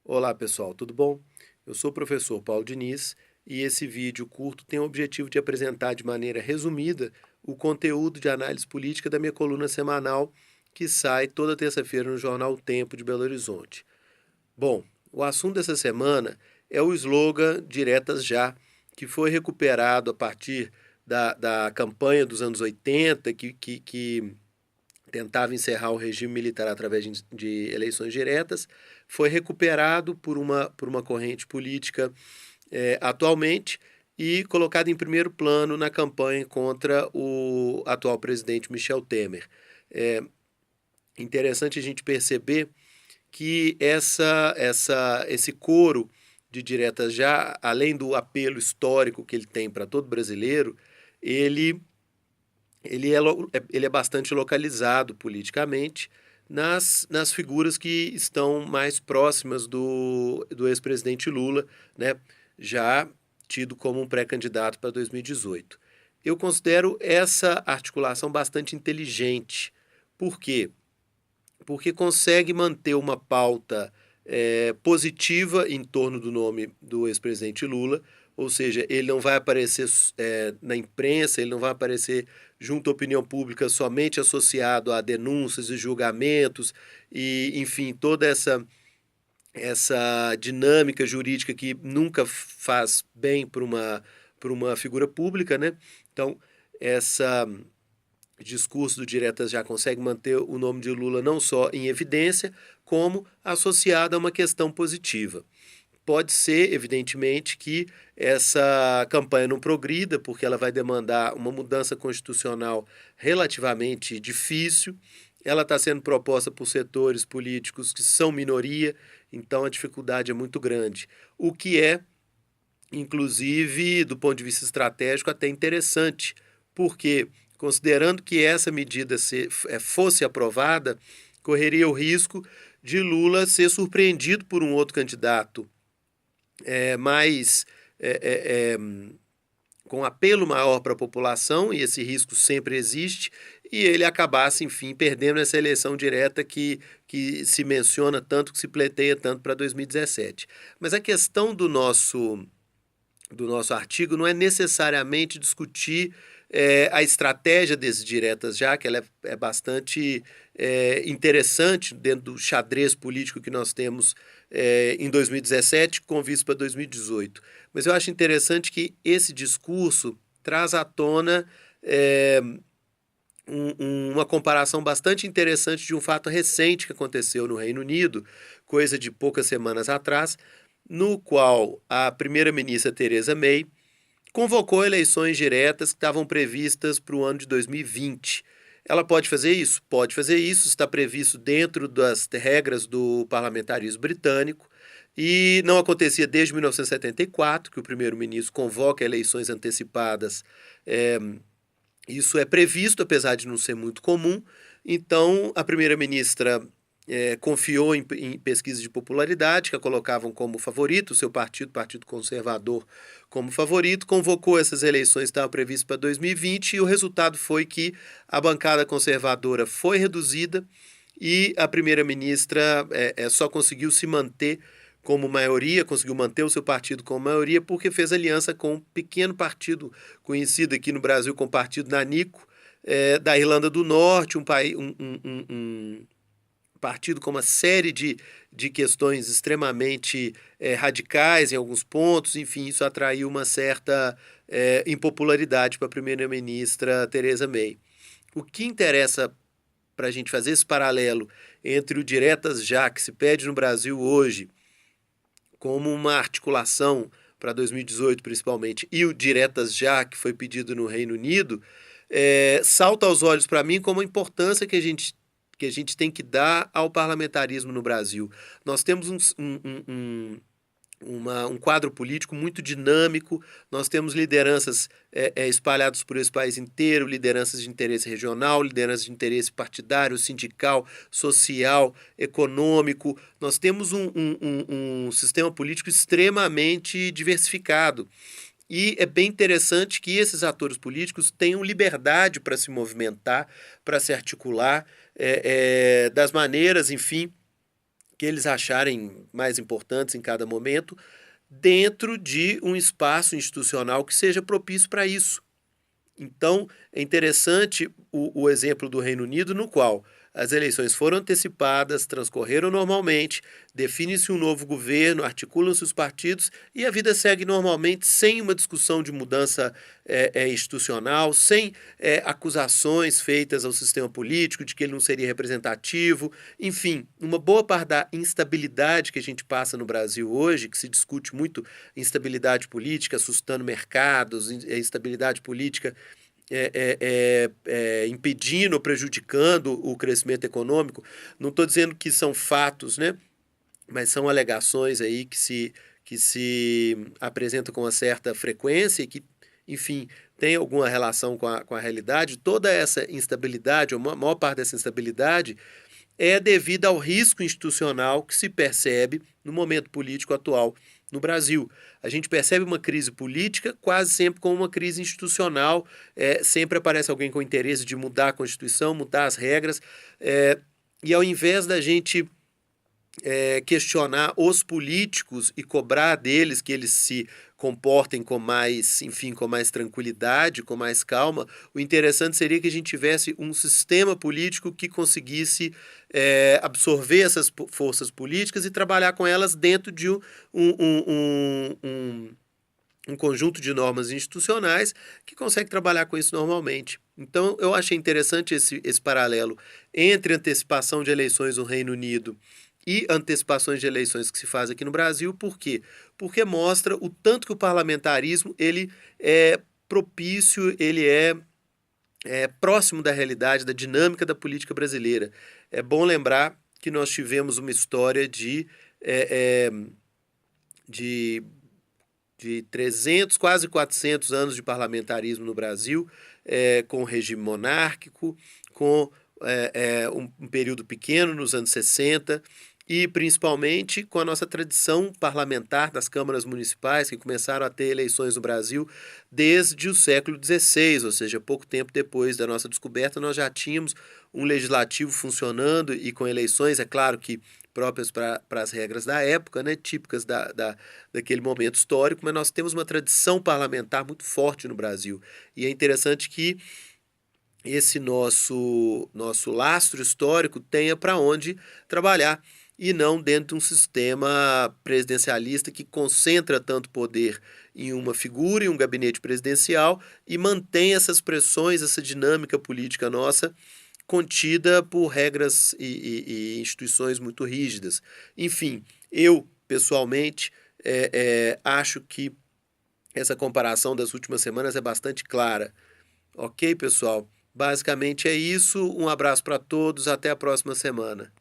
Olá pessoal, tudo bom? Eu sou o professor Paulo Diniz e esse vídeo curto tem o objetivo de apresentar de maneira resumida o conteúdo de análise política da minha coluna semanal que sai toda terça-feira no jornal O Tempo de Belo Horizonte. Bom, o assunto dessa semana é o slogan Diretas Já, que foi recuperado a partir da campanha dos anos 80, que tentava encerrar o regime militar através de eleições diretas, foi recuperado por uma corrente política atualmente e colocado em primeiro plano na campanha contra o atual presidente Michel Temer. É interessante a gente perceber que esse coro de diretas já, além do apelo histórico que ele tem para todo brasileiro, ele ele é bastante localizado politicamente nas figuras que estão mais próximas do ex-presidente Lula, né, já tido como um pré-candidato para 2018. Eu considero essa articulação bastante inteligente. Por quê? Porque consegue manter uma pauta positiva em torno do nome do ex-presidente Lula, ou seja, ele não vai aparecer na imprensa, ele não vai aparecer junto à opinião pública somente associado a denúncias e julgamentos e, enfim, toda essa dinâmica jurídica que nunca faz bem para uma figura pública, né? Então, essa discurso do Diretas já consegue manter o nome de Lula não só em evidência, como associado a uma questão positiva. Pode ser, evidentemente, que essa campanha não progrida, porque ela vai demandar uma mudança constitucional relativamente difícil. Ela está sendo proposta por setores políticos que são minoria, então a dificuldade é muito grande. O que é, inclusive, do ponto de vista estratégico, até interessante, porque, considerando que essa medida fosse aprovada, correria o risco de Lula ser surpreendido por um outro candidato mais com apelo maior para a população, e esse risco sempre existe, e ele acabasse, enfim, perdendo essa eleição direta que se menciona tanto, que se pleiteia tanto para 2017. Mas a questão do nosso artigo não é necessariamente discutir a estratégia desses diretas já, que ela é bastante interessante dentro do xadrez político que nós temos em 2017 com vista para 2018. Mas eu acho interessante que esse discurso traz à tona uma comparação bastante interessante de um fato recente que aconteceu no Reino Unido, coisa de poucas semanas atrás, no qual a primeira-ministra Theresa May convocou eleições diretas que estavam previstas para o ano de 2020. Ela pode fazer isso? Pode fazer isso, está previsto dentro das regras do parlamentarismo britânico e não acontecia desde 1974, que o primeiro-ministro convoca eleições antecipadas. Isso é previsto, apesar de não ser muito comum. Então, a primeira-ministra confiou em pesquisas de popularidade, que a colocavam como favorito, o seu partido, o Partido Conservador, como favorito, convocou essas eleições que estavam previstas para 2020 e o resultado foi que a bancada conservadora foi reduzida e a primeira-ministra só conseguiu se manter como maioria, conseguiu manter o seu partido como maioria porque fez aliança com um pequeno partido conhecido aqui no Brasil como Partido Nanico, da Irlanda do Norte, um partido com uma série de questões extremamente radicais em alguns pontos, enfim, isso atraiu uma certa impopularidade para a primeira-ministra Theresa May. O que interessa para a gente fazer esse paralelo entre o Diretas Já, que se pede no Brasil hoje, como uma articulação para 2018 principalmente, e o Diretas Já, que foi pedido no Reino Unido, salta aos olhos para mim como a importância que a gente tem que dar ao parlamentarismo no Brasil. Nós temos um quadro político muito dinâmico, nós temos lideranças espalhadas por esse país inteiro, lideranças de interesse regional, lideranças de interesse partidário, sindical, social, econômico. Nós temos um sistema político extremamente diversificado. E é bem interessante que esses atores políticos tenham liberdade para se movimentar, para se articular, das maneiras, enfim, que eles acharem mais importantes em cada momento, dentro de um espaço institucional que seja propício para isso. Então, é interessante o exemplo do Reino Unido, no qual as eleições foram antecipadas, transcorreram normalmente, define-se um novo governo, articulam-se os partidos e a vida segue normalmente, sem uma discussão de mudança institucional, sem acusações feitas ao sistema político de que ele não seria representativo. Enfim, uma boa parte da instabilidade que a gente passa no Brasil hoje, que se discute muito instabilidade política, assustando mercados, instabilidade política impedindo ou prejudicando o crescimento econômico. Não estou dizendo que são fatos, né? Mas são alegações aí que se apresentam com uma certa frequência e que, enfim, tem alguma relação com a realidade. Toda essa instabilidade, ou a maior parte dessa instabilidade, é devida ao risco institucional que se percebe no momento político atual no Brasil. A gente percebe uma crise política quase sempre como uma crise institucional, sempre aparece alguém com interesse de mudar a Constituição, mudar as regras, e ao invés da gente questionar os políticos e cobrar deles que eles se comportem com mais, enfim, com mais tranquilidade, com mais calma, o interessante seria que a gente tivesse um sistema político que conseguisse absorver essas forças políticas e trabalhar com elas dentro de um conjunto de normas institucionais que consegue trabalhar com isso normalmente. Então, eu achei interessante esse paralelo entre antecipação de eleições no Reino Unido e antecipações de eleições que se faz aqui no Brasil. Por quê? Porque mostra o tanto que o parlamentarismo ele é propício, ele é próximo da realidade, da dinâmica da política brasileira. É bom lembrar que nós tivemos uma história de 300, quase 400 anos de parlamentarismo no Brasil, com o regime monárquico, com um período pequeno nos anos 60, e principalmente com a nossa tradição parlamentar das câmaras municipais, que começaram a ter eleições no Brasil desde o século XVI, ou seja, pouco tempo depois da nossa descoberta, nós já tínhamos um legislativo funcionando e com eleições, é claro que próprias para as regras da época, né, típicas daquele momento histórico, mas nós temos uma tradição parlamentar muito forte no Brasil. E é interessante que esse nosso lastro histórico tenha para onde trabalhar, e não dentro de um sistema presidencialista que concentra tanto poder em uma figura, em um gabinete presidencial, e mantém essas pressões, essa dinâmica política nossa, contida por regras e instituições muito rígidas. Enfim, eu, pessoalmente, acho que essa comparação das últimas semanas é bastante clara. Ok, pessoal? Basicamente é isso. Um abraço para todos. Até a próxima semana.